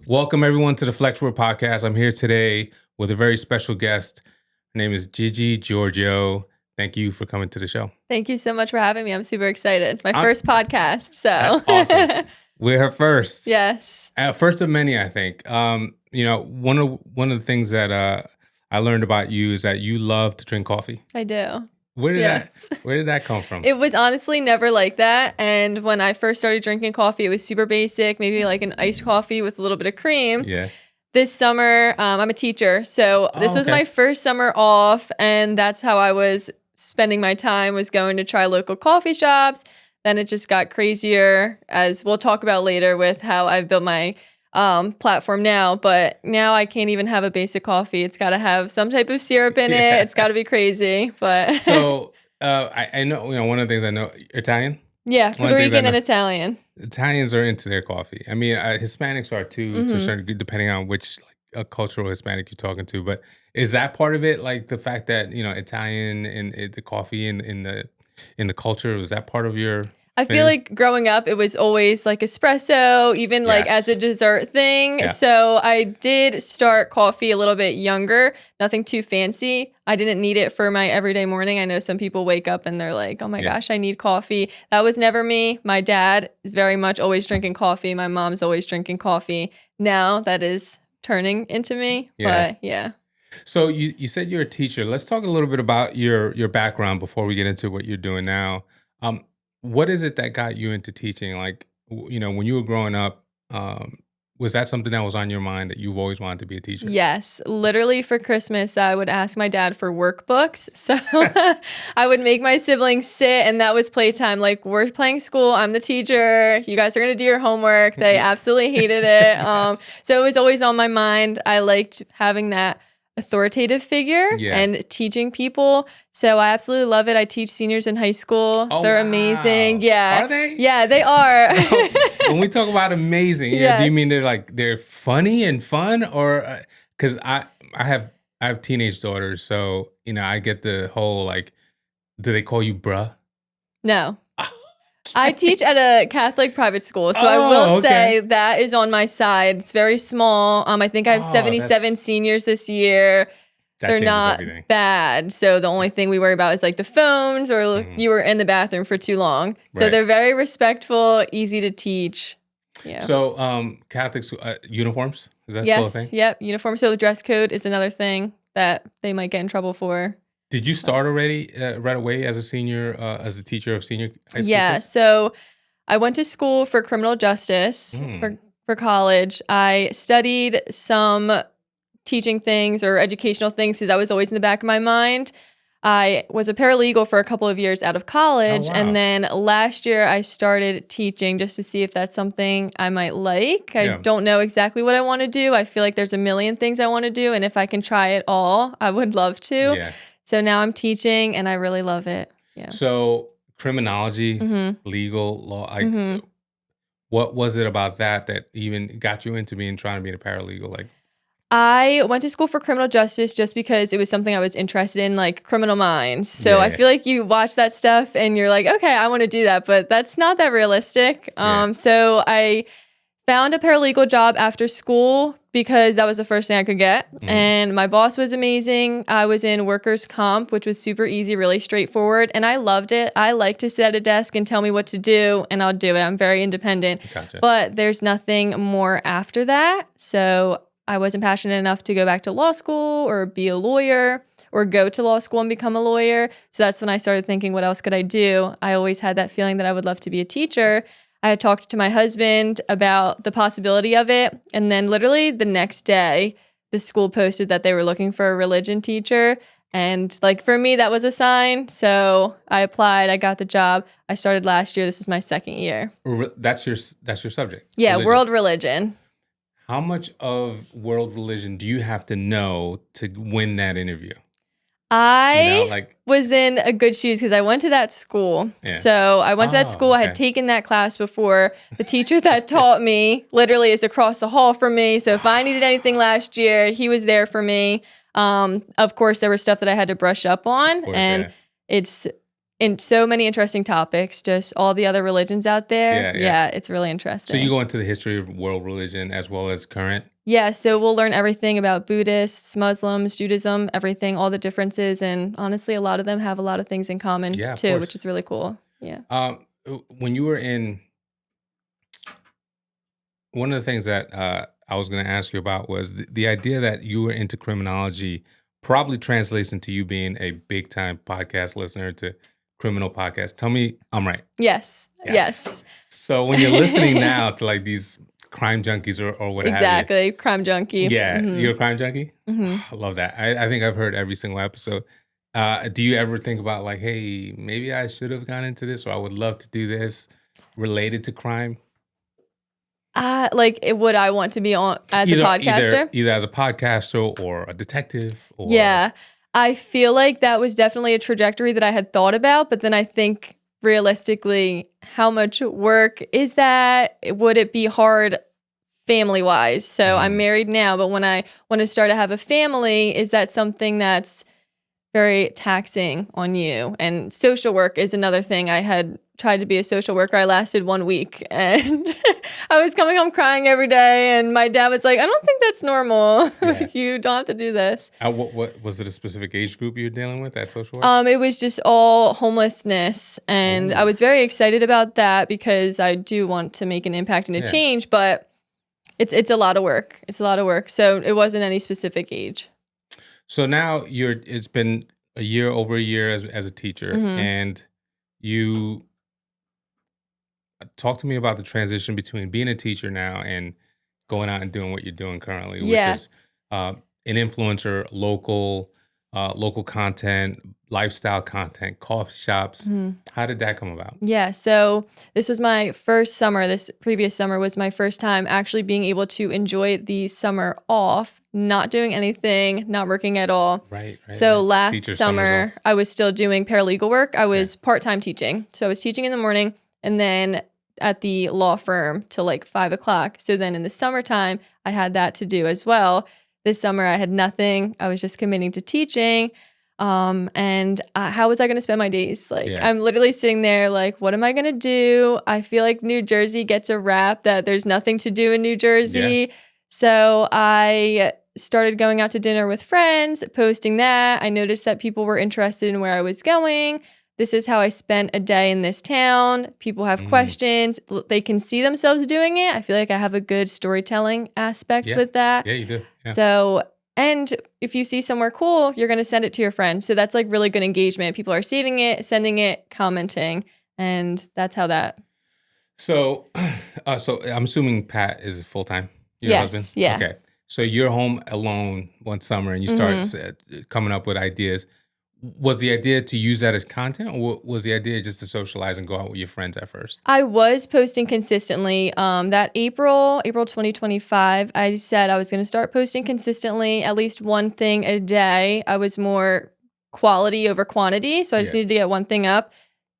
Welcome everyone to the Flexwork Podcast. I'm here today with a very special guest. Her name is Gigi Georgio. Thank you for coming to the show. Thank you so much for having me. I'm super excited. My first podcast. So that's awesome. We're her first. Yes. First of many, I think. One of the things that I learned about you is that you love to drink coffee. I do. Where did that come from? It was honestly never like that. And when I first started drinking coffee, it was super basic, maybe like an iced coffee with a little bit of cream. Yeah. This summer, I'm a teacher. So this was my first summer off. And that's how I was spending my time, was going to try local coffee shops. Then it just got crazier, as we'll talk about later with how I've built my platform now. But now I can't even have a basic coffee. It's got to have some type of syrup in it. It's got to be crazy. But so I know, one of the things I know, Italian? Yeah, Puerto Rican and Italian. Italians are into their coffee. I mean, Hispanics are too, to a certain degree, depending on which cultural Hispanic you're talking to. But is that part of it? Like the fact that, Italian and the coffee in the culture, was that part of your... I feel like growing up, it was always like espresso, even like as a dessert thing. Yeah. So I did start coffee a little bit younger, nothing too fancy. I didn't need it for my everyday morning. I know some people wake up and they're like, oh my gosh, I need coffee. That was never me. My dad is very much always drinking coffee. My mom's always drinking coffee. Now that is turning into me. Yeah. But yeah. So you said you're a teacher. Let's talk a little bit about your background before we get into what you're doing now. What is it that got you into teaching? Like, when you were growing up, was that something that was on your mind, that you've always wanted to be a teacher? Yes. Literally for Christmas, I would ask my dad for workbooks. So I would make my siblings sit, and that was playtime. Like, we're playing school. I'm the teacher. You guys are going to do your homework. They absolutely hated it. So it was always on my mind. I liked having that authoritative figure and teaching people. So I absolutely love it. I teach seniors in high school. They're amazing. Yeah. Are they? Yeah, they are. So when we talk about amazing, do you mean they're funny and fun, or because I have teenage daughters, so I get the whole do they call you bruh? No. I teach at a Catholic private school, so I will say that is on my side. It's very small. I think I have 77 seniors this year. They're not bad. So the only thing we worry about is like the phones, or you were in the bathroom for too long. So they're very respectful, easy to teach. Yeah. So Catholic uniforms, is that still a thing? Yep, uniform. So the dress code is another thing that they might get in trouble for. Did you start already right away as a senior, as a teacher of senior high school? Yeah, so I went to school for criminal justice for college. I studied some teaching things or educational things because that was always in the back of my mind. I was a paralegal for a couple of years out of college. And then last year I started teaching just to see if that's something I might like. I don't know exactly what I want to do. I feel like there's a million things I want to do. And if I can try it all, I would love to. Yeah. So now I'm teaching and I really love it. Yeah. So criminology, legal law, what was it about that even got you into trying to be a paralegal? I went to school for criminal justice just because it was something I was interested in, like Criminal Minds. So I feel like you watch that stuff and you're like, okay, I want to do that, but that's not that realistic. So I found a paralegal job after school because that was the first thing I could get. And my boss was amazing. I was in workers' comp, which was super easy, really straightforward. And I loved it. I like to sit at a desk and tell me what to do, and I'll do it. I'm very independent. Gotcha. But there's nothing more after that. So I wasn't passionate enough to go back to law school or be a lawyer or go to law school and become a lawyer. So that's when I started thinking, what else could I do? I always had that feeling that I would love to be a teacher. I had talked to my husband about the possibility of it. And then literally the next day, the school posted that they were looking for a religion teacher. And for me, that was a sign. So I applied. I got the job. I started last year. This is my second year. That's your subject? Yeah, religion. World religion. How much of world religion do you have to know to win that interview? I was in a good shoes because I went to that school. Yeah. So I went to that school. I had taken that class before. The teacher that taught me literally is across the hall from me. So if I needed anything last year, he was there for me. Of course, there was stuff that I had to brush up on. It's in so many interesting topics, just all the other religions out there. Yeah, it's really So interesting. you go into the history of world religion as well as current? Yeah, so we'll learn everything about Buddhists, Muslims, Judaism, everything, all the differences. And honestly, a lot of them have a lot of things in common Yeah, of too, which course. is really cool. Yeah. When you were in, one of the things that I was going to ask you about was the idea that you were into criminology probably translates into you being a big time podcast listener to criminal podcasts. Tell me I'm right. Yes. Yes. So when you're listening now to like these crime junkies or what have Exactly. Crime junkie. you. Yeah, Mhm. you're a crime junkie? Mhm. I love that. I think I've heard every single episode. Do you ever think about like, hey, maybe I should have gone into this, or I would love to do this related to crime? Like, would I want to be on as a podcaster? Either as a podcaster or a detective or Yeah. I feel like that was definitely a trajectory that I had thought about, but then I think realistically, how much work is that? Would it be hard family wise? So I'm married now, but when I want to start to have a family, is that something that's very taxing on you? And social work is another thing. I had tried to be a social worker. I lasted 1 week and I was coming home crying every day. And my dad was like, I don't think that's normal. Yeah. You don't have to do this. what was it, a specific age group you were dealing with at social work? It was just all homelessness. And I was very excited about that because I do want to make an impact and a change, but it's a lot of work. It's a lot of work. So it wasn't any specific age. So now it's been over a year as a teacher, and you talk to me about the transition between being a teacher now and going out and doing what you're doing currently, which is an influencer, local content, lifestyle content, coffee shops. How did that come about? Yeah, so this was my first summer. This previous summer was my first time actually being able to enjoy the summer off, not doing anything, not working at all. Right. So That's last teacher summer, summers off. I was still doing paralegal work. I was part-time teaching. So I was teaching in the morning and then at the law firm till like 5 o'clock. So then in the summertime, I had that to do as well. This summer, I had nothing. I was just committing to teaching. And how was I going to spend my days? Like, I'm literally sitting there like, what am I going to do? I feel like New Jersey gets a rap that there's nothing to do in New Jersey. Yeah. So I started going out to dinner with friends, posting that. I noticed that people were interested in where I was going. This is how I spent a day in this town. People have questions. They can see themselves doing it. I feel like I have a good storytelling aspect with that. Yeah, you do. Yeah. So, and if you see somewhere cool, you're going to send it to your friend. So that's like really good engagement. People are saving it, sending it, commenting. And that's how that. So I'm assuming Pat is full-time, your husband? Yeah. Okay. So you're home alone one summer and you start coming up with ideas. Was the idea to use that as content, or was the idea just to socialize and go out with your friends at first? I was posting consistently. That April 2025, I said I was going to start posting consistently, at least one thing a day. I was more quality over quantity, so I just needed to get one thing up.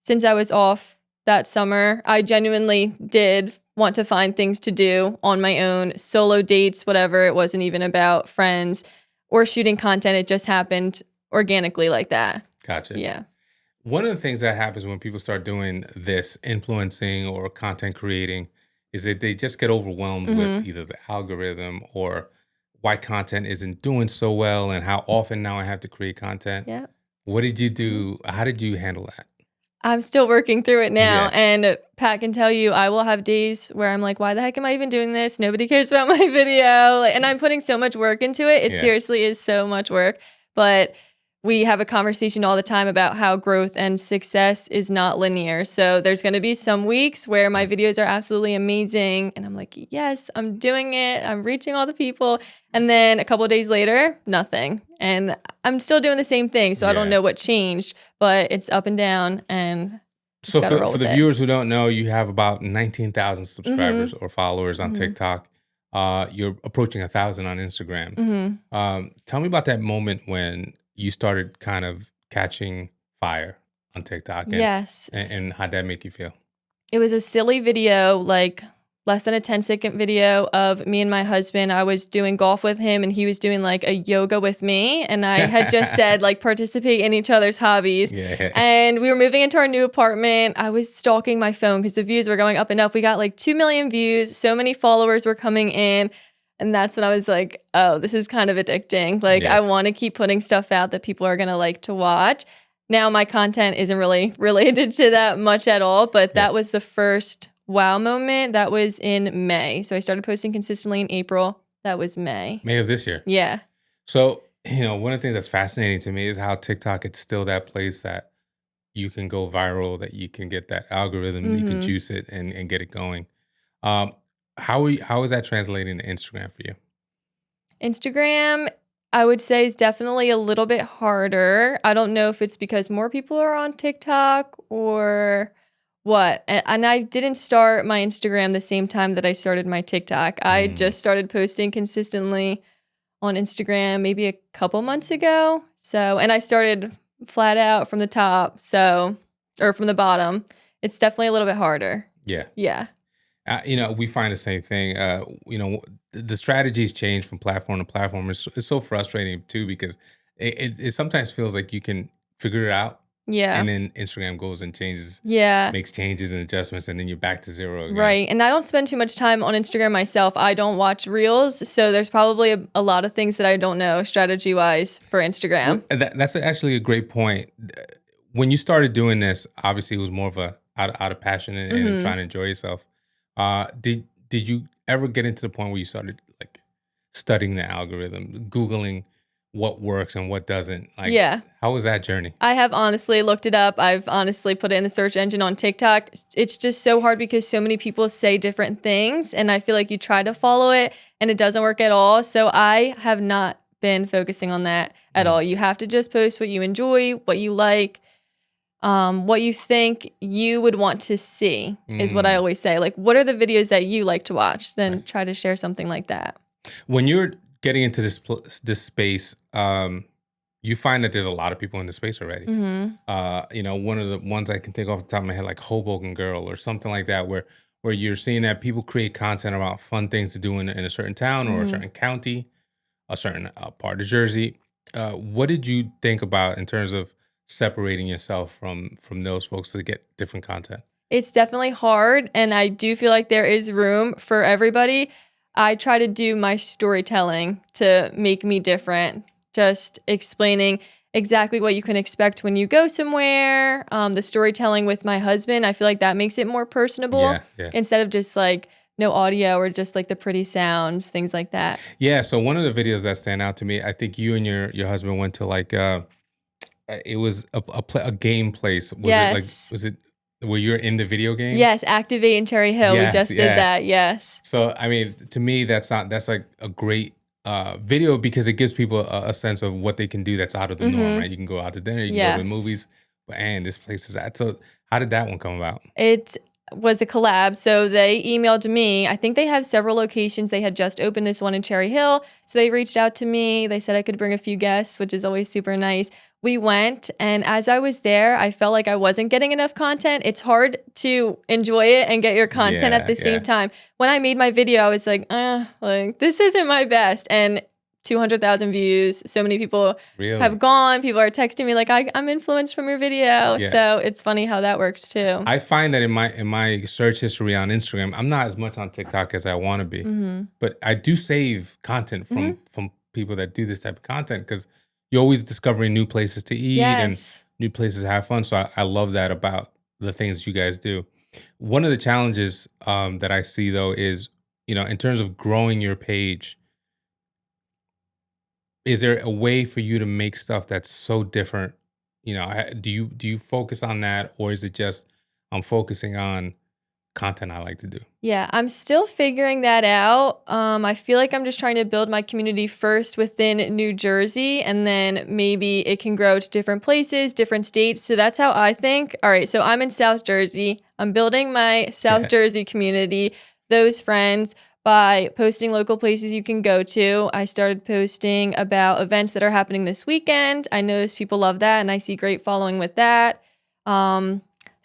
Since I was off that summer, I genuinely did want to find things to do on my own, solo dates, whatever. It wasn't even about friends or shooting content. It just happened organically like that. Gotcha. Yeah. One of the things that happens when people start doing this, influencing or content creating, is that they just get overwhelmed with either the algorithm or why content isn't doing so well and how often now I have to create content. Yeah. What did you do? How did you handle that? I'm still working through it now. And Pat can tell you, I will have days where I'm like, why the heck am I even doing this? Nobody cares about my video. And I'm putting so much work into it. It seriously is so much work. But we have a conversation all the time about how growth and success is not linear. So there's going to be some weeks where my videos are absolutely amazing. And I'm like, yes, I'm doing it. I'm reaching all the people. And then a couple of days later, nothing. And I'm still doing the same thing. So I don't know what changed, but it's up and down. And so for the viewers who don't know, you have about 19,000 subscribers or followers on TikTok. You're approaching 1,000 on Instagram. Tell me about that moment when you started kind of catching fire on TikTok. And, and how'd that make you feel? It was a silly video, like less than a 10-second video of me and my husband. I was doing golf with him and he was doing like a yoga with me. And I had just said like participate in each other's hobbies. Yeah. And we were moving into our new apartment. I was stalking my phone because the views were going up and up. We got like 2 million views. So many followers were coming in. And that's when I was like, oh, this is kind of addicting. Like I want to keep putting stuff out that people are going to like to watch. Now my content isn't really related to that much at all, but that was the first wow moment. That was in May. So I started posting consistently in April. That was May. May of this year. Yeah. So, one of the things that's fascinating to me is how TikTok, it's still that place that you can go viral, that you can get that algorithm, you can juice it and get it going. How is that translating to Instagram for you? Instagram, I would say, is definitely a little bit harder. I don't know if it's because more people are on TikTok or what. And I didn't start my Instagram the same time that I started my TikTok. I just started posting consistently on Instagram maybe a couple months ago. So, and I started flat out from the top, or from the bottom. It's definitely a little bit harder. Yeah. Yeah. We find the same thing. The strategies change from platform to platform. It's so frustrating too, because it sometimes feels like you can figure it out. Yeah. And then Instagram goes and changes. Yeah. Makes changes and adjustments, and then you're back to zero again. Right. And I don't spend too much time on Instagram myself. I don't watch Reels. So there's probably a lot of things that I don't know strategy-wise for Instagram. Well, that's actually a great point. When you started doing this, obviously it was more of a out of passion and trying to enjoy yourself. Did you ever get into the point where you started like studying the algorithm, Googling what works and what doesn't? Like, yeah. How was that journey? I have honestly looked it up. I've honestly put it in the search engine on TikTok. It's just so hard because so many people say different things, and I feel like you try to follow it and it doesn't work at all. So I have not been focusing on that at all. You have to just post what you enjoy, what you like. What you think you would want to see is what I always say. Like, what are the videos that you like to watch? Then try to share something like that. When you're getting into this space, you find that there's a lot of people in the space already. One of the ones I can think off the top of my head, like Hoboken Girl or something like that, where you're seeing that people create content about fun things to do in a certain town or a certain county, a certain part of Jersey. What did you think about in terms of separating yourself from those folks to get different content? It's definitely hard, and I do feel like there is room for everybody. I try to do my storytelling to make me different, just explaining exactly what you can expect when you go somewhere. The storytelling with my husband, I feel like that makes it more personable instead of just like no audio or just like the pretty sounds, things like that. Yeah. So one of the videos that stand out to me, I think you and your husband went to like it was a game place. Was it where you're in the video game? Yes, Activate in Cherry Hill. We just did that. Yes. So I mean, to me, that's like a great video because it gives people a sense of what they can do that's out of the norm, right? You can go out to dinner, you can go to movies, but this place is that. So how did that one come about? It was a collab. So they emailed me. I think they have several locations. They had just opened this one in Cherry Hill. So they reached out to me. They said I could bring a few guests, which is always super nice. We went, and as I was there, I felt like I wasn't getting enough content. It's hard to enjoy it and get your content at the same time. When I made my video, I was like this isn't my best. And 200,000 views. So many people have gone. People are texting me like, I'm influenced from your video. Yeah. So it's funny how that works too. I find that in my search history on Instagram, I'm not as much on TikTok as I want to be, but I do save content from people that do this type of content because you're always discovering new places to eat and new places to have fun. So I love that about the things you guys do. One of the challenges that I see though is, in terms of growing your page, is there a way for you to make stuff that's so different? Do you focus on that, or is it just I'm focusing on content I like to do? Yeah, I'm still figuring that out. I feel like I'm just trying to build my community first within New Jersey, and then maybe it can grow to different places, different states. So that's how I think. All right, so I'm in South Jersey. I'm building my South Jersey community, those friends, by posting local places you can go to. I started posting about events that are happening this weekend. I noticed people love that, and I see great following with that.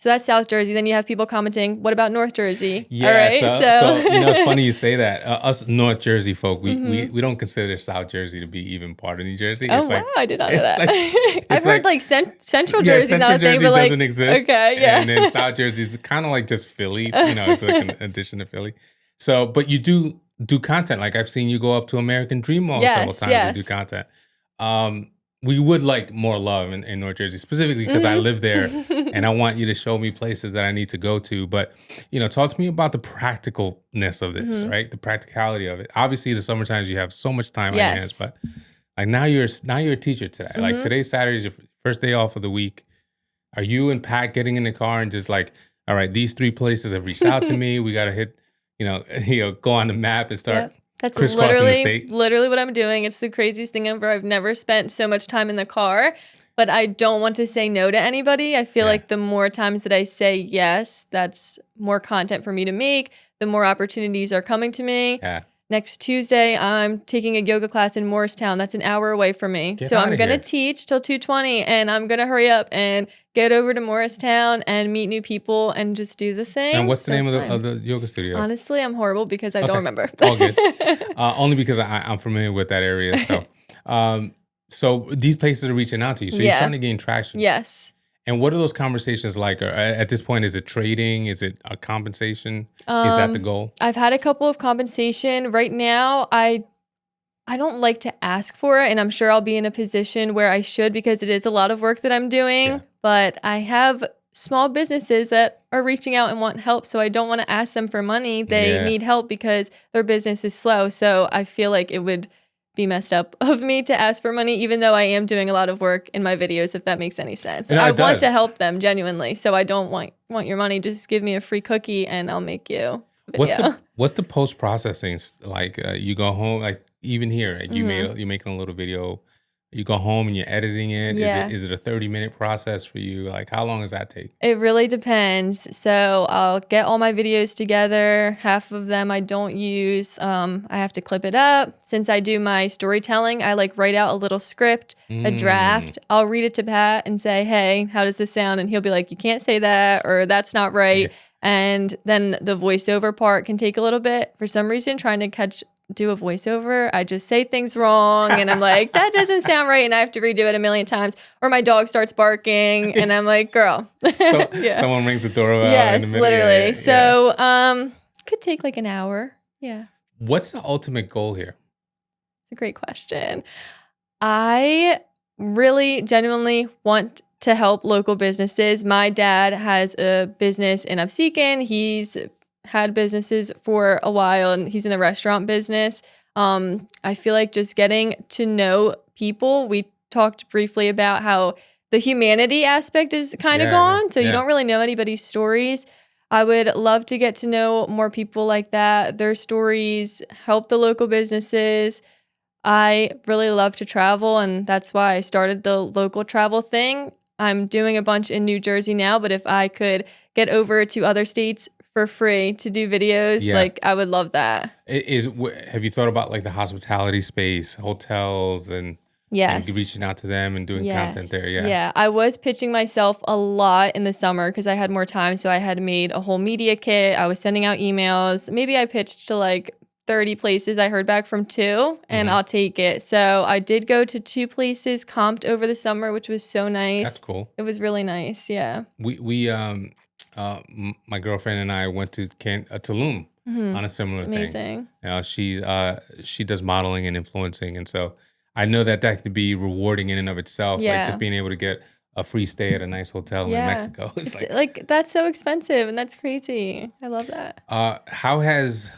So that's South Jersey. Then you have people commenting, what about North Jersey? Yeah, all right, so it's funny you say that. Us North Jersey folk, we don't consider South Jersey to be even part of New Jersey. Oh, It's wow, I did not know that. like- I've heard like Central Jersey's Central not a thing, Jersey but like, doesn't exist. okay, yeah. And then South Jersey's kind of like just Philly. It's like an addition to Philly. So, but you do content. Like I've seen you go up to American Dream Mall several times and do content. We would like more love in North Jersey, specifically because I live there and I want you to show me places that I need to go to. But, talk to me about the practicalness of this, right? The practicality of it. Obviously, the summer times you have so much time on your hands, but like now you're a teacher today. Like today's Saturday is your first day off of the week. Are you and Pat getting in the car and just like, all right, these 3 places have reached out to me. We got to hit, go on the map and start. Yep. That's crisscrossing the state. literally what I'm doing. It's the craziest thing ever. I've never spent so much time in the car, but I don't want to say no to anybody. I feel like the more times that I say yes, that's more content for me to make. The more opportunities are coming to me. Yeah. Next Tuesday, I'm taking a yoga class in Morristown. That's an hour away from me. Get so I'm outta going to here. teach till 2:20, and I'm going to hurry up and get over to Morristown and meet new people and just do the thing. And what's the name it's fine. of the yoga studio? Honestly, I'm horrible because I don't remember. All good. Only because I'm familiar with that area. So, so these places are reaching out to you. So you're starting to gain traction. Yes. And what are those conversations like? At this point, is it trading? Is it a compensation? Is that the goal? I've had a couple of compensation. Right now, I don't like to ask for it, and I'm sure I'll be in a position where I should because it is a lot of work that I'm doing. Yeah. But I have small businesses that are reaching out and want help, so I don't want to ask them for money. They need help because their business is slow. So I feel like it would be messed up of me to ask for money, even though I am doing a lot of work in my videos, if that makes any sense. No, I it want does. to help them genuinely, so I don't want your money. Just give me a free cookie and I'll make you a video. What's the post processing like? You go home, like even here, like, you're making a little video. You go home and you're editing it. Yeah. Is it a 30-minute process for you? Like how long does that take? It really depends. So I'll get all my videos together. Half of them I don't use. I have to clip it up. Since I do my storytelling, I like write out a little script, a draft. I'll read it to Pat and say, hey, how does this sound? And he'll be like, you can't say that, or that's not right. Yeah. And then the voiceover part can take a little bit. For some reason, trying to do a voiceover, I just say things wrong and I'm like, that doesn't sound right, and I have to redo it a million times. Or my dog starts barking and I'm like, girl. So someone rings the doorbell in Yes, the middle. literally. Yeah. So could take like an hour. Yeah. What's the ultimate goal here? It's a great question. I really genuinely want to help local businesses. My dad has a business in Upseekin. He's had businesses for a while and he's in the restaurant business. I feel like just getting to know people. We talked briefly about how the humanity aspect is kind of gone. So you don't really know anybody's stories. I would love to get to know more people like that, their stories, help the local businesses. I really love to travel, and that's why I started the local travel thing. I'm doing a bunch in New Jersey now, but if I could get over to other states for free to do videos, like I would love that. Have you thought about like the hospitality space, hotels, and reaching out to them and doing content there? Yeah, I was pitching myself a lot in the summer because I had more time. So I had made a whole media kit. I was sending out emails. Maybe I pitched to like 30 places. I heard back from 2 and I'll take it. So I did go to 2 places, comped over the summer, which was so nice. That's cool. It was really nice. Yeah. We my girlfriend and I went to Tulum on a similar thing. Amazing. She does modeling and influencing, and so I know that could be rewarding in and of itself. Yeah. Like just being able to get a free stay at a nice hotel in Mexico. It's like that's so expensive, and that's crazy. I love that. How has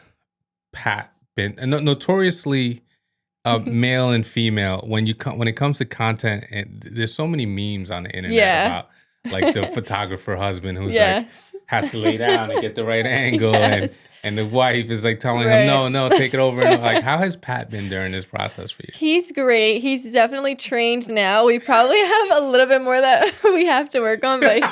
Pat been notoriously male and female when it comes to content? And there's so many memes on the internet about like the photographer husband who's like has to lay down and get the right angle, and the wife is like telling him no, take it over. And like, how has Pat been during this process for you? He's great. He's definitely trained now. We probably have a little bit more that we have to work on, but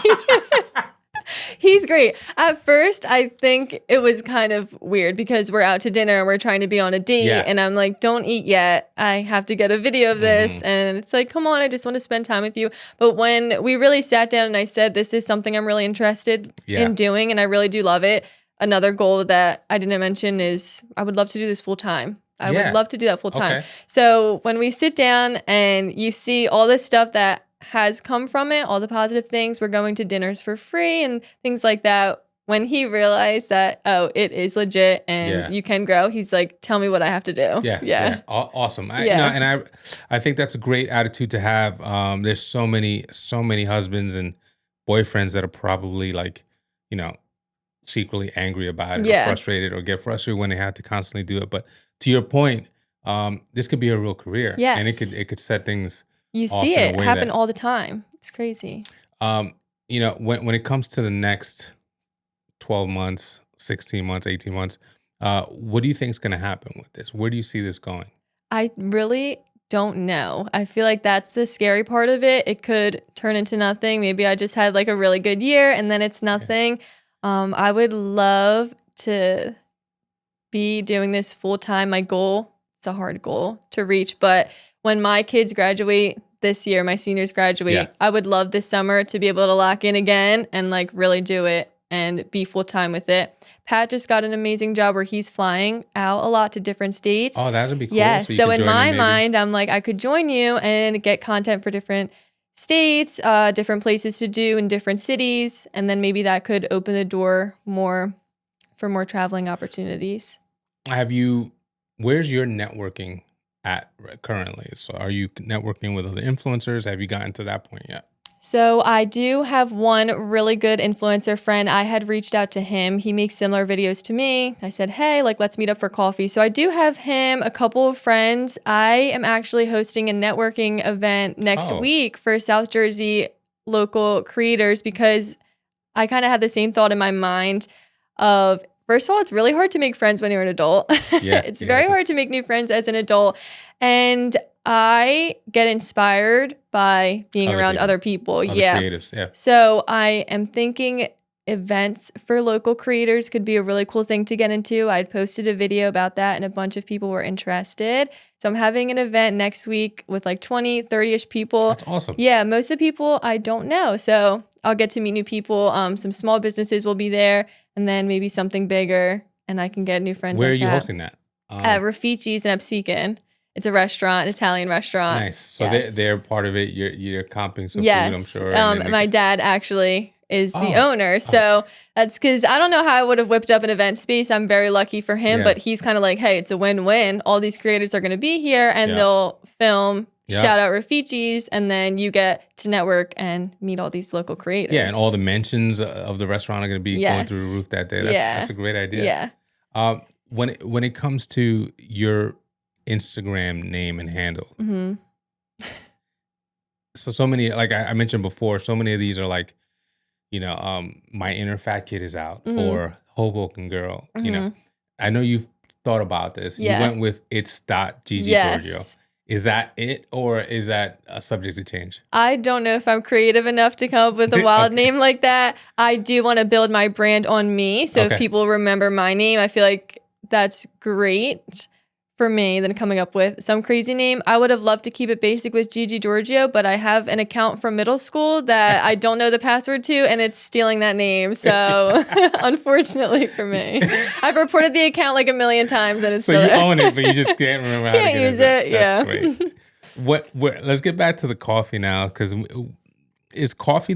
He's great. At first, I think it was kind of weird because we're out to dinner and we're trying to be on a date. Yeah. And I'm like, don't eat yet. I have to get a video of this. Mhm. And it's like, come on, I just want to spend time with you. But when we really sat down and I said, this is something I'm really interested Yeah. in doing and I really do love it. Another goal that I didn't mention is I would love to do this full time. I Yeah. would love to do that full time. Okay. So when we sit down and you see all this stuff that has come from it, all the positive things, we're going to dinners for free and things like that. When he realized that, oh, it is legit and Yeah. you can grow, he's like, tell me what I have to do. Yeah. Awesome. Yeah. And I think that's a great attitude to have. There's so many husbands and boyfriends that are probably like, secretly angry about it or Yeah. frustrated or get frustrated when they have to constantly do it. But to your point, this could be a real career. Yes. And it could set things You off see in a it way happen that- all the time. It's crazy. When it comes to the next 12 months, 16 months, 18 months, what do you think is going to happen with this? Where do you see this going? I really don't know. I feel like that's the scary part of it. It could turn into nothing. Maybe I just had like a really good year and then it's nothing. I would love to be doing this full time. My goal, it's a hard goal to reach, but when my kids graduate this year, my seniors graduate, Yeah. I would love this summer to be able to lock in again and like really do it and be full time with it. Pat just got an amazing job where he's flying out a lot to different states. Oh, that would be cool. Yeah. you So could in join my him maybe. mind, I'm like, I could join you and get content for different states, different places to do in different cities. And then maybe that could open the door more for more traveling opportunities. Where's your networking at currently? So are you networking with other influencers? Have you gotten to that point yet? So I do have one really good influencer friend. I had reached out to him. He makes similar videos to me. I said, hey, like, let's meet up for coffee. So I do have him, a couple of friends. I am actually hosting a networking event next week for South Jersey local creators because I kind of had the same thought in my mind of, first of all, it's really hard to make friends when you're an adult. Yeah, It's very hard to make new friends as an adult. And I get inspired by being around other people. Other creatives, yeah. So I am thinking events for local creators could be a really cool thing to get into. I'd posted a video about that and a bunch of people were interested. So I'm having an event next week with like 20, 30-ish people. That's awesome. Yeah, most of the people I don't know. So I'll get to meet new people. Some small businesses will be there and then maybe something bigger and I can get new friends. Where like are you that. hosting that? At Raffici's in Epsecan. It's a restaurant, Italian restaurant. Nice. So Yes. they're part of it. You're comping some Yes. food, I'm sure. and then My dad actually is the Oh. owner. So that's because I don't know how I would have whipped up an event space. I'm very lucky for him, Yeah. but he's kind of like, hey, it's a win-win. All these creators are going to be here and Yeah. they'll film, Yeah. shout out Raffici's, and then you get to network and meet all these local creators. Yeah, and all the mentions of the restaurant are going to be going Yes. through the roof that day. Yeah. That's a great idea. Yeah. When it comes to your Instagram name and handle, hmm so many, like I mentioned before, so many of these are like, my inner fat kid is out Mhm. or Hoboken girl. Mhm. I know you've thought about this. Yeah. You went with it's Gigi Yes. Georgio. Is that it, or is that a subject to change? I don't know if I'm creative enough to come up with a wild Okay. name like that. I do want to build my brand on me. So Okay. if people remember my name, I feel like that's great for me than coming up with some crazy name. I would have loved to keep it basic with Gigi Georgio, but I have an account from middle school that I don't know the password to, and it's stealing that name. So unfortunately for me, I've reported the account like a million times, and it's So still you there. own it, but you just can't remember how to Can't get use into it, That's yeah. great. Let's get back to the coffee now, because is coffee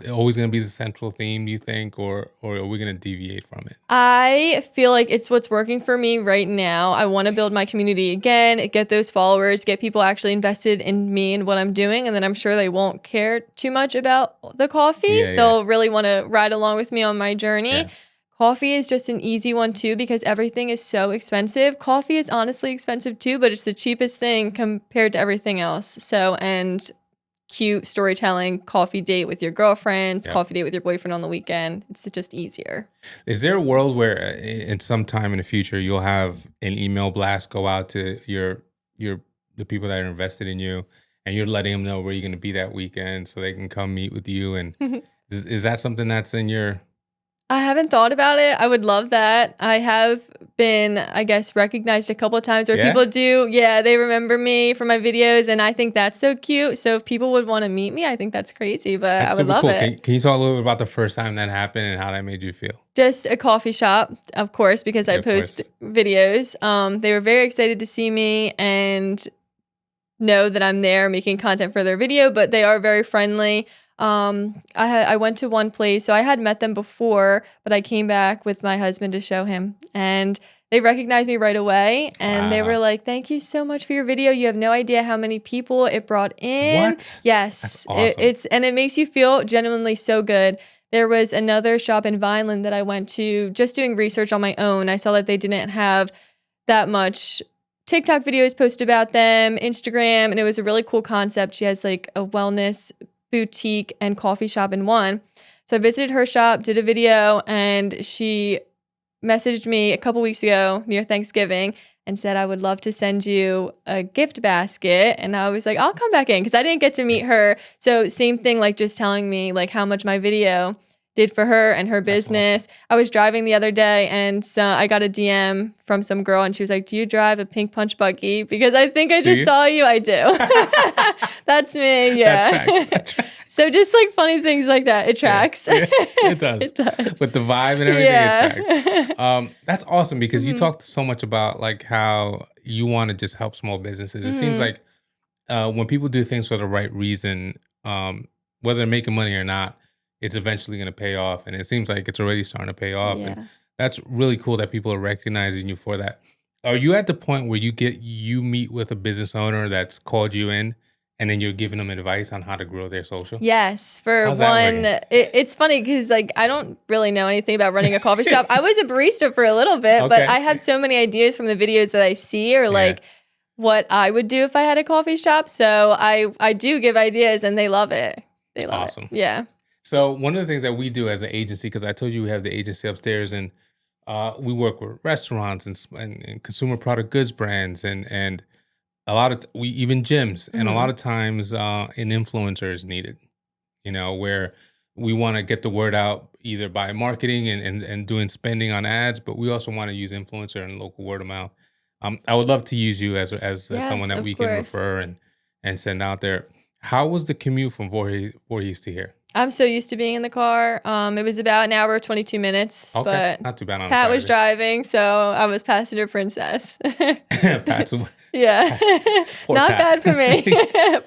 always going to be the central theme, do you think, or are we going to deviate from it? I feel like it's what's working for me right now. I want to build my community again, get those followers, get people actually invested in me and what I'm doing. And then I'm sure they won't care too much about the coffee. Yeah, yeah. They'll really want to ride along with me on my journey. Yeah. Coffee is just an easy one too because everything is so expensive. Coffee is honestly expensive too, but it's the cheapest thing compared to everything else. So, and cute storytelling, coffee date with your girlfriends, Yeah. coffee date with your boyfriend on the weekend. It's just easier. Is there a world where in some time in the future you'll have an email blast go out to the people that are invested in you, and you're letting them know where you're going to be that weekend so they can come meet with you and Is that something that's in your? I haven't thought about it. I would love that. I have been, I guess, recognized a couple of times where Yeah? people do. Yeah, they remember me from my videos, and I think that's so cute. So if people would want to meet me, I think that's crazy, but That's I would super love cool. it. Can you talk a little bit about the first time that happened and how that made you feel? Just a coffee shop, of course, because Yeah, I of post course. videos. They were very excited to see me and know that I'm there making content for their video, but they are very friendly. I went to one place, so I had met them before, but I came back with my husband to show him, and they recognized me right away, and they were Wow. like, "Thank you so much for your video. You have no idea how many people it brought in." What? Yes, That's awesome. it makes you feel genuinely so good. There was another shop in Vineland that I went to just doing research on my own. I saw that they didn't have that much TikTok videos posted about them, Instagram, and it was a really cool concept. She has like a wellness boutique and coffee shop in one. So I visited her shop, did a video, and she messaged me a couple weeks ago near Thanksgiving and said, I would love to send you a gift basket. And I was like, I'll come back in because I didn't get to meet her. So same thing, like just telling me like how much my video did for her and her That's awesome. business. I was driving the other day and so I got a DM from some girl and she was like, do you drive a pink punch buggy? Because I think I just you? saw you. I do. That's me. Yeah. That tracks. So just like funny things like that. It tracks. Yeah, it does. It does. With the vibe and everything, it tracks. That's awesome because you Mhm. talked so much about like how you want to just help small businesses. It seems Mhm. like when people do things for the right reason, whether they're making money or not, it's eventually going to pay off. And it seems like it's already starting to pay off. Yeah. And that's really cool that people are recognizing you for that. Are you at the point where you meet with a business owner that's called you in and then you're giving them advice on how to grow their social? Yes, for How's that one, working? it's funny because like I don't really know anything about running a coffee shop. I was a barista for a little bit, but Okay. I have so many ideas from the videos that I see or like what I would do if I had a coffee shop. So I do give ideas and they love it. They love Awesome. it. Yeah. So one of the things that we do as an agency, because I told you we have the agency upstairs, and we work with restaurants and consumer product goods brands, and a lot of we even gyms, and a Mhm. lot of times an influencer is needed. You know, where we want to get the word out either by marketing and doing spending on ads, but we also want to use influencer and local word of mouth. I would love to use you as someone Yes, that of we can course. refer and send out there. How was the commute from Voorhees to here? I'm so used to being in the car. It was about an hour, 22 minutes, Okay, but not too bad on a Pat was Saturday. driving, so I was passenger princess. Pat's Yeah. Poor Not Pat. bad for me.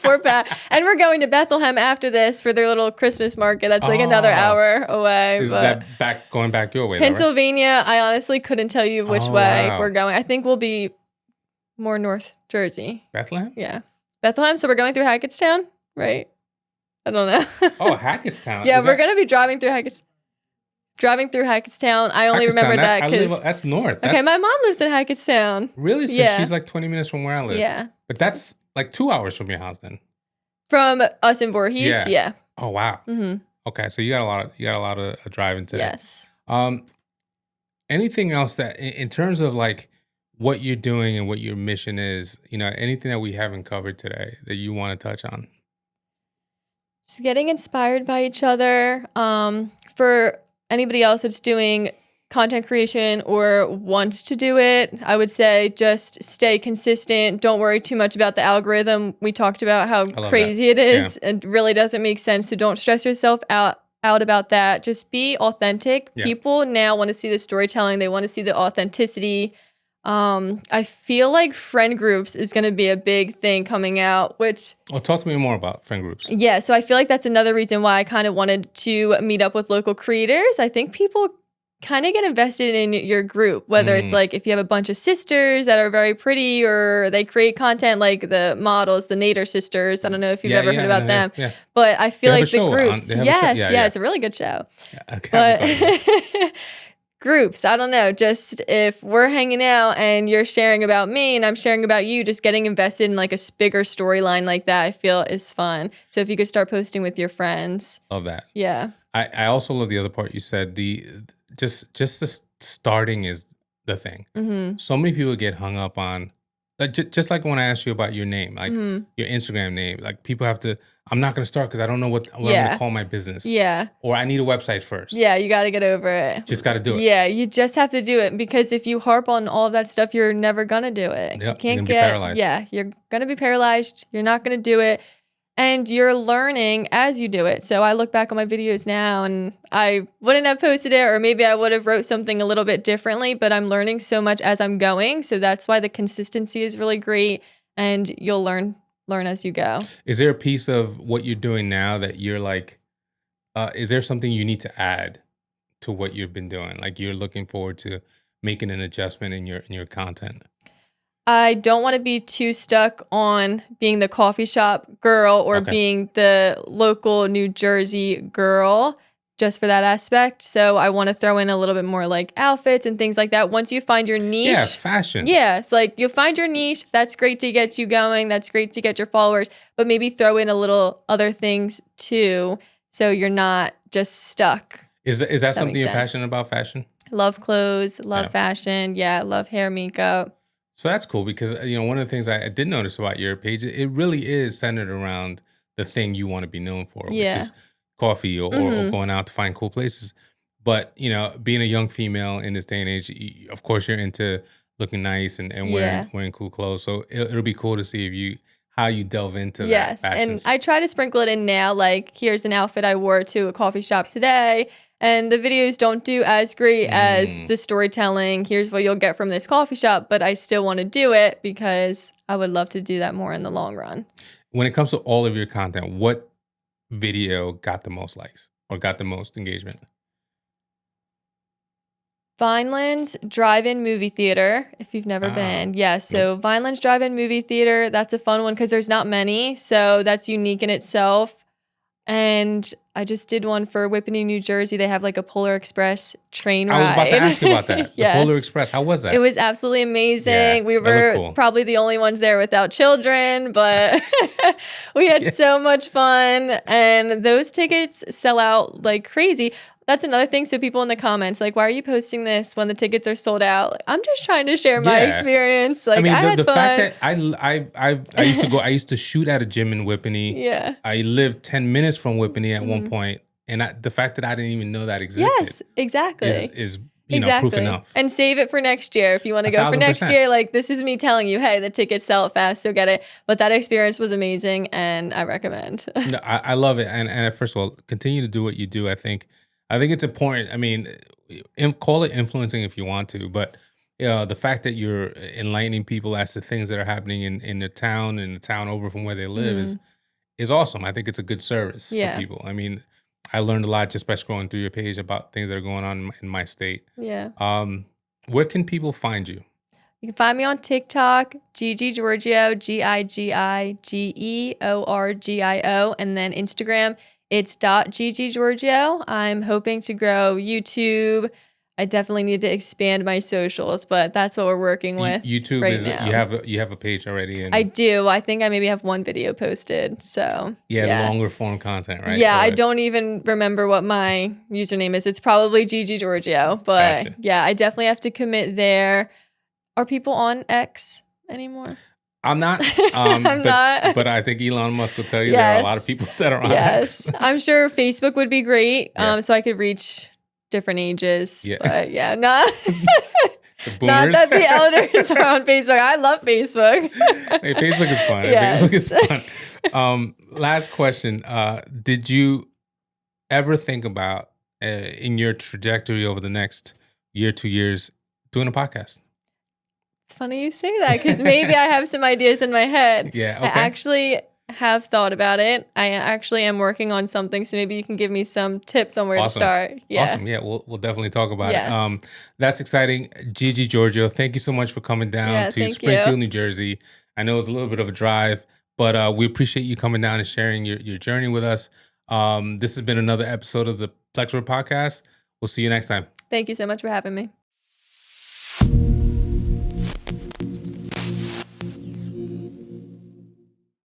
Poor Pat. And we're going to Bethlehem after this for their little Christmas market. That's like another Oh. hour away. Is But that going back your way, though, right? Pennsylvania, I honestly couldn't tell you which Oh, way wow. we're going. I think we'll be more North Jersey. Bethlehem? Yeah. Bethlehem. So we're going through Hackettstown, right? I don't know. Oh, Hackettstown. Yeah, Is we're that- going to be driving through Hackettstown. I only remember Hackettstown, that I live- because. that's north. Okay, That's, my mom lives in Hackettstown. really? So Yeah. she's like 20 minutes from where I live. Yeah. But that's like 2 hours from your house then. From us in Voorhees. Yeah. Yeah. Oh, wow. Mm-hmm. Okay, so you got a lot of driving today. Yes. Anything else that in terms of like what you're doing and what your mission is, you know, anything that we haven't covered today that you want to touch on? Just getting inspired by each other. For anybody else that's doing content creation or wants to do it, I would say just stay consistent. Don't worry too much about the algorithm. We talked about how love crazy it is. It really doesn't make sense. So don't stress yourself out about that. Just be authentic. Yeah. People now want to see the storytelling. They want to see the authenticity. I feel like friend groups is going to be a big thing coming out, which Well, talk to me more about friend groups. yeah, so I feel like that's another reason why I kind of wanted to meet up with local creators. I think people kind of get invested in your group, whether it's like if you have a bunch of sisters that are very pretty or they create content like the models, the Nader sisters. I don't know if you've ever heard about them, Yeah. but I feel They have like a the show on- groups, they have a show. yes, Yeah, yeah, yeah. it's a really good show. Okay, But groups, I don't know, just if we're hanging out and you're sharing about me and I'm sharing about you, just getting invested in like a bigger storyline like that, I feel is fun. So if you could start posting with your friends. love that. Yeah. I also love the other part you said. Just the starting is the thing. Mm-hmm. So many people get hung up on just like when I asked you about your name, like your Instagram name, like people have to. I'm not going to start because I don't know what I'm going to call my business. Yeah. Or I need a website first. Yeah, you got to get over it. Just got to do it. Yeah, you just have to do it because if you harp on all of that stuff, you're never going to do it. Yep, you can't be paralyzed. Yeah, you're going to be paralyzed. You're not going to do it. And you're learning as you do it. So I look back on my videos now and I wouldn't have posted it, or maybe I would have wrote something a little bit differently, but I'm learning so much as I'm going. So that's why the consistency is really great, and you'll learn as you go. Is there a piece of what you're doing now that you're like, is there something you need to add to what you've been doing? Like you're looking forward to making an adjustment in your content? I don't want to be too stuck on being the coffee shop girl or being the local New Jersey girl just for that aspect. So I want to throw in a little bit more like outfits and things like that. Once you find your niche. Yeah, fashion. Yeah, it's like you'll find your niche. That's great to get you going. That's great to get your followers. But maybe throw in a little other things too, so you're not just stuck. Is that something you're passionate about, fashion? Love clothes, love fashion. Yeah, love hair, makeup. So that's cool because, one of the things I did notice about your page, it really is centered around the thing you want to be known for, which is coffee or going out to find cool places. But, being a young female in this day and age, of course, you're into looking nice and wearing cool clothes. So it'll be cool to see how you delve into that fashion. And I try to sprinkle it in now. Like, here's an outfit I wore to a coffee shop today. And the videos don't do as great as the storytelling. Here's what you'll get from this coffee shop, but I still want to do it because I would love to do that more in the long run. When it comes to all of your content, what video got the most likes or got the most engagement? Vineland's Drive-In Movie Theater, if you've never been. Yeah, so Vineland's Drive-In Movie Theater, that's a fun one because there's not many, so that's unique in itself. And I just did one for Whippany, New Jersey. They have like a Polar Express train ride. I was about to ask you about that. The Polar Express. How was that? It was absolutely amazing. Yeah, we were probably the only ones there without children, but we had so much fun. And those tickets sell out like crazy. That's another thing. So people in the comments, like, why are you posting this when the tickets are sold out? Like, I'm just trying to share my experience. Like, I had the fun. fact that I used to shoot at a gym in Whippany. Yeah. I lived 10 minutes from Whippany at one point, and the fact that I didn't even know that existed. Yes, exactly. Is proof enough. And save it for next year if you want to go for next year. Like, this is me telling you, hey, the tickets sell it fast, so get it. But that experience was amazing, and I recommend. No, I love it. And first of all, continue to do what you do. I think it's important. I mean, call it influencing if you want to, but the fact that you're enlightening people as to things that are happening in the town over from where they live is awesome. I think it's a good service for people. I mean, I learned a lot just by scrolling through your page about things that are going on in my state. Yeah. Where can people find you? You can find me on TikTok, Gigi Georgio, GigiGeorgio, and then Instagram. It's .Gigi Georgio. I'm hoping to grow YouTube. I definitely need to expand my socials, but that's what we're working with. YouTube right is now. You have a page already. I do. I think I maybe have one video posted. So the longer form content, right? Yeah, I don't even remember what my username is. It's probably Gigi Georgio, but I definitely have to commit there. Are people on X anymore? I'm not. not. But I think Elon Musk will tell you there are a lot of people that are on X. I'm sure Facebook would be great, so I could reach different ages. Yeah. But not that the elders are on Facebook. I love Facebook. Hey, Facebook is fun. Yes. Facebook is fun. Last question. Did you ever think about, in your trajectory over the next year, 2 years, doing a podcast? It's funny you say that because maybe I have some ideas in my head. Yeah, okay. I actually have thought about it. I actually am working on something, so maybe you can give me some tips on where to start. Yeah. Awesome. Yeah, we'll definitely talk about it. That's exciting. Gigi Georgio, thank you so much for coming down to Springfield, New Jersey. I know it's a little bit of a drive, but we appreciate you coming down and sharing your journey with us. This has been another episode of the Flexwork Podcast. We'll see you next time. Thank you so much for having me.